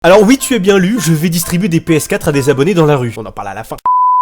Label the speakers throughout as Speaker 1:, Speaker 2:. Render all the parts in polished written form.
Speaker 1: Alors oui, tu as bien lu, je vais distribuer des PS4 à des abonnés dans la rue. On en parle à la fin.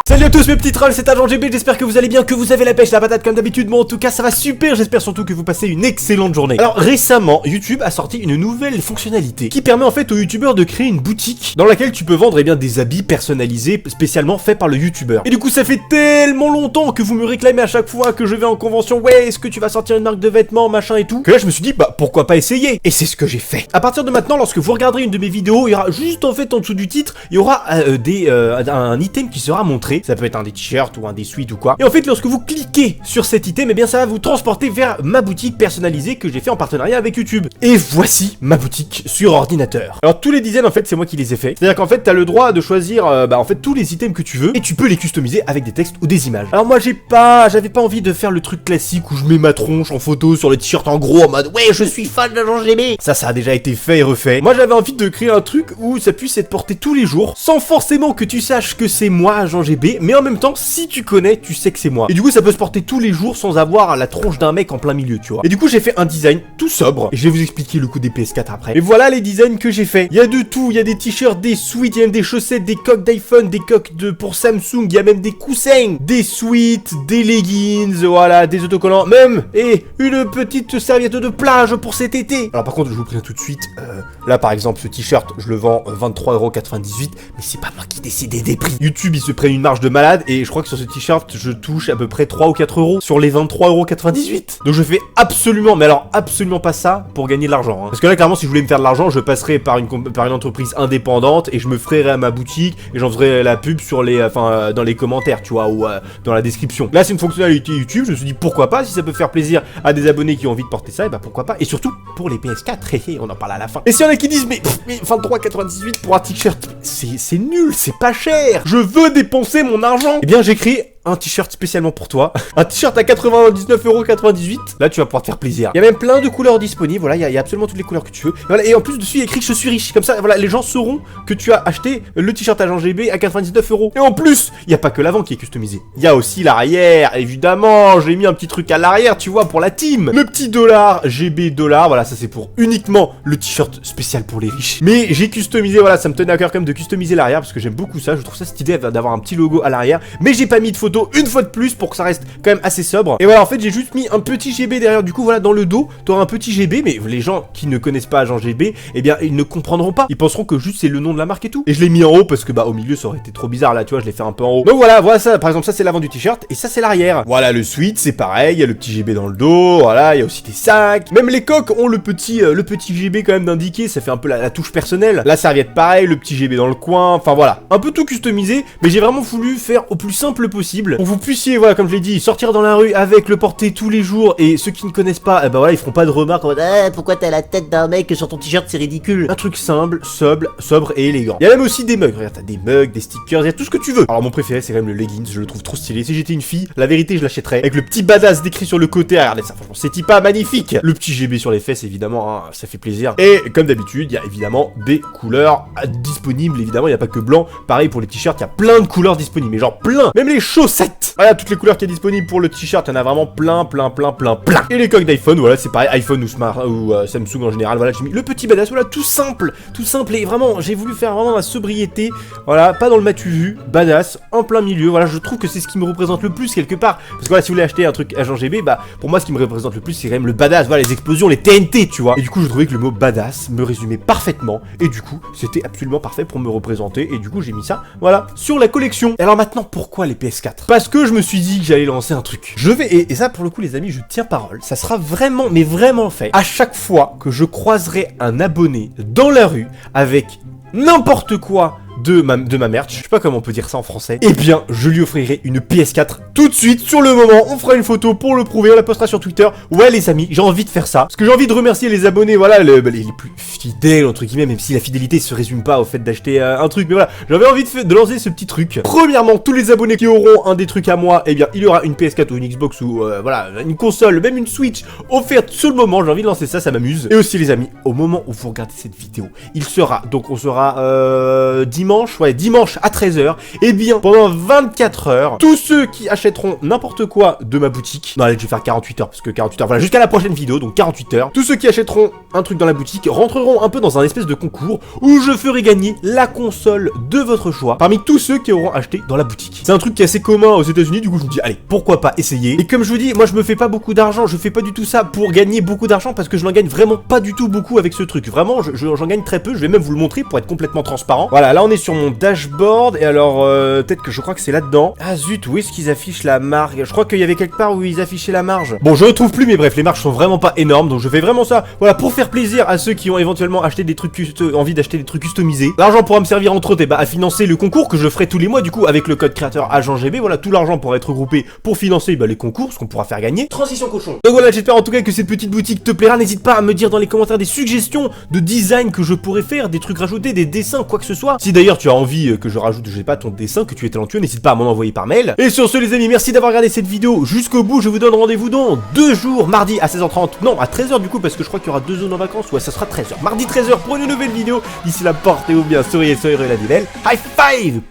Speaker 1: Salut à tous mes petits trolls, c'est Agent GB, j'espère que vous allez bien, que vous avez la pêche, la patate comme d'habitude. Moi en tout cas ça va super, j'espère surtout que vous passez une excellente journée. Alors récemment, YouTube a sorti une nouvelle fonctionnalité qui permet en fait aux youtubeurs de créer une boutique dans laquelle tu peux vendre des habits personnalisés spécialement faits par le youtubeur. Et du coup ça fait tellement longtemps que vous me réclamez à chaque fois que je vais en convention, ouais est-ce que tu vas sortir une marque de vêtements, machin et tout, que là je me suis dit bah pourquoi pas essayer. Et c'est ce que j'ai fait. À partir de maintenant, lorsque vous regarderez une de mes vidéos, il y aura juste en fait en dessous du titre, il y aura un item qui sera montré. Ça peut être un des t-shirts ou un des suites ou quoi. Et en fait, lorsque vous cliquez sur cet item, eh bien ça va vous transporter vers ma boutique personnalisée que j'ai fait en partenariat avec YouTube. Et voici ma boutique sur ordinateur. Alors tous les designs en fait, c'est moi qui les ai fait. C'est-à-dire qu'en fait, t'as le droit de choisir en fait tous les items que tu veux et tu peux les customiser avec des textes ou des images. Alors moi j'avais pas envie de faire le truc classique où je mets ma tronche en photo sur le t-shirt en gros en mode ouais je suis fan d'Agent GB. Ça a déjà été fait et refait. Moi j'avais envie de créer un truc où ça puisse être porté tous les jours sans forcément que tu saches que c'est moi Agent GB, mais en même temps si tu connais tu sais que c'est moi. Et du coup ça peut se porter tous les jours sans avoir la tronche d'un mec en plein milieu, tu vois. Et du coup j'ai fait un design tout sobre et je vais vous expliquer le coup des PS4 après. Et voilà les designs que j'ai fait. Il y a de tout, il y a des t-shirts, des suites, il y a même des chaussettes, des coques d'iPhone, des coques pour Samsung, il y a même des coussins, des suites, des leggings, voilà, des autocollants, même et une petite serviette de plage pour cet été. Alors par contre je vous préviens tout de suite, là par exemple ce t-shirt je le vends 23,98€, mais c'est pas moi qui décidais des prix. YouTube il se prend une marge de malade et je crois que sur ce t-shirt je touche à peu près 3 ou 4 euros sur les 23,98€. Donc je fais absolument, mais alors absolument pas ça pour gagner de l'argent, hein. Parce que là clairement si je voulais me faire de l'argent je passerais par une entreprise indépendante et je me ferais à ma boutique et j'en ferais la pub sur les, dans les commentaires tu vois, ou dans la description. Là c'est une fonctionnalité YouTube, je me suis dit pourquoi pas, si ça peut faire plaisir à des abonnés qui ont envie de porter ça, et bah pourquoi pas. Et surtout pour les PS4, on en parle à la fin. Et s'il y en a qui disent mais 23,98€ pour un t-shirt, c'est nul, c'est pas cher, je veux dépenser mon argent, et bien j'ai créé un t-shirt spécialement pour toi. Un t-shirt à 99,98€. Là, tu vas pouvoir te faire plaisir. Il y a même plein de couleurs disponibles. Voilà, il y a absolument toutes les couleurs que tu veux. Et, voilà, et en plus, dessus, il y a écrit je suis riche. Comme ça, voilà, les gens sauront que tu as acheté le t-shirt Agent GB à 99€. Et en plus, il n'y a pas que l'avant qui est customisé. Il y a aussi l'arrière. Évidemment, j'ai mis un petit truc à l'arrière, tu vois, pour la team. Le petit dollar, GB dollar. Voilà, ça c'est pour uniquement le t-shirt spécial pour les riches. Mais j'ai customisé, voilà, ça me tenait à cœur quand même de customiser l'arrière parce que j'aime beaucoup ça. Je trouve ça cette idée d'avoir un petit logo à l'arrière. Mais j'ai pas mis de photo une fois de plus pour que ça reste quand même assez sobre. Et voilà, en fait j'ai juste mis un petit GB derrière. Du coup voilà, dans le dos t'auras un petit GB, mais les gens qui ne connaissent pas Agent GB, eh bien ils ne comprendront pas, ils penseront que juste c'est le nom de la marque et tout. Et je l'ai mis en haut parce que bah au milieu ça aurait été trop bizarre, là tu vois, je l'ai fait un peu en haut. Donc voilà ça, par exemple ça c'est l'avant du t-shirt et ça c'est l'arrière. Voilà, le suite c'est pareil, il y a le petit GB dans le dos, voilà, il y a aussi des sacs. Même les coques ont le petit GB quand même d'indiquer, ça fait un peu la touche personnelle. La serviette pareil, le petit GB dans le coin, enfin voilà, un peu tout customisé, mais j'ai vraiment voulu faire au plus simple possible pour que vous puissiez, voilà, comme je l'ai dit, sortir dans la rue avec le porter tous les jours. Et ceux qui ne connaissent pas, eh ben voilà, ils feront pas de remarques en mode pourquoi t'as la tête d'un mec sur ton t-shirt, c'est ridicule. Un truc simple, sobre et élégant. Il y a même aussi des mugs, regarde, t'as des mugs, des stickers, il y a tout ce que tu veux. Alors mon préféré c'est quand même le leggings, je le trouve trop stylé. Si j'étais une fille, la vérité je l'achèterais. Avec le petit badass décrit sur le côté, regardez ça, franchement c'est pas magnifique. Le petit GB sur les fesses évidemment, hein, ça fait plaisir. Et comme d'habitude, il y a évidemment des couleurs disponibles, évidemment il n'y a pas que blanc. Pareil pour les t-shirts, il y a plein de couleurs disponibles, mais genre plein. Même les chaussettes, voilà toutes les couleurs qui est disponible pour le t-shirt, il y en a vraiment plein. Et les coques d'iPhone, voilà, c'est pareil, iPhone ou Samsung en général, voilà, j'ai mis le petit badass, voilà, tout simple et vraiment, j'ai voulu faire vraiment la sobriété, voilà, pas dans le matu vu, badass, en plein milieu, voilà, je trouve que c'est ce qui me représente le plus quelque part, parce que voilà, si vous voulez acheter un truc Agent GB, bah, pour moi, ce qui me représente le plus, c'est quand même le badass, voilà, les explosions, les TNT, tu vois, et du coup, je trouvais que le mot badass me résumait parfaitement, et du coup, c'était absolument parfait pour me représenter, et du coup, j'ai mis ça, voilà, sur la collection. Et alors maintenant, pourquoi les PS4? Parce que je me suis dit que j'allais lancer un truc. Je vais, et ça pour le coup les amis, je tiens parole, ça sera vraiment, mais vraiment fait. À chaque fois que je croiserai un abonné dans la rue avec n'importe quoi de ma merch, je sais pas comment on peut dire ça en français, eh bien je lui offrirai une PS4 tout de suite, sur le moment. On fera une photo pour le prouver, on la postera sur Twitter. Ouais les amis, j'ai envie de faire ça, parce que j'ai envie de remercier les abonnés, voilà, les plus fidèles entre guillemets, même si la fidélité se résume pas au fait d'acheter un truc, mais voilà, j'avais envie de lancer ce petit truc. Premièrement, tous les abonnés qui auront un des trucs à moi, eh bien il y aura une PS4 ou une Xbox ou voilà, une console, même une Switch offerte sur le moment. J'ai envie de lancer ça, ça m'amuse. Et aussi les amis, au moment où vous regardez cette vidéo, il sera, donc on sera dimanche dimanche, ouais, dimanche à 13h, et bien, pendant 24 heures, tous ceux qui achèteront n'importe quoi de ma boutique, non, allez, je vais faire 48 heures, parce que 48 heures, voilà, jusqu'à la prochaine vidéo, donc 48 heures, tous ceux qui achèteront un truc dans la boutique rentreront un peu dans un espèce de concours où je ferai gagner la console de votre choix parmi tous ceux qui auront acheté dans la boutique. C'est un truc qui est assez commun aux États-Unis, du coup je me dis allez, pourquoi pas essayer. Et comme je vous dis, moi je me fais pas beaucoup d'argent, je fais pas du tout ça pour gagner beaucoup d'argent parce que je n'en gagne vraiment pas du tout beaucoup avec ce truc. Vraiment, j'en gagne très peu, je vais même vous le montrer pour être complètement transparent. Voilà, là on est sur mon dashboard et alors peut-être que je crois que c'est là-dedans. Ah zut, où est-ce qu'ils affichent la marge? Je crois qu'il y avait quelque part où ils affichaient la marge. Bon, je retrouve plus, mais bref, les marges sont vraiment pas énormes, donc je fais vraiment ça, voilà, pour faire plaisir à ceux qui ont éventuellement acheté des trucs envie d'acheter des trucs customisés. L'argent pourra me servir entre autres à financer le concours que je ferai tous les mois, du coup avec le code créateur AgentGB. Voilà, tout l'argent pourra être regroupé pour financer les concours, ce qu'on pourra faire gagner. Transition cochon. Donc voilà, j'espère en tout cas que cette petite boutique te plaira. N'hésite pas à me dire dans les commentaires des suggestions de design que je pourrais faire, des trucs rajoutés, des dessins, quoi que ce soit. Si d'ailleurs tu as envie que je rajoute, je sais pas, ton dessin, que tu es talentueux, n'hésite pas à m'en envoyer par mail. Et sur ce les amis, merci d'avoir regardé cette vidéo jusqu'au bout. Je vous donne rendez-vous dans 2 jours, mardi à 16h30, non à 13h du coup, parce que je crois qu'il y aura 2 zones en vacances. Ouais, ça sera 13h, mardi 13h pour une nouvelle vidéo. D'ici là, portez-vous bien, souriez, la vie belle. High five.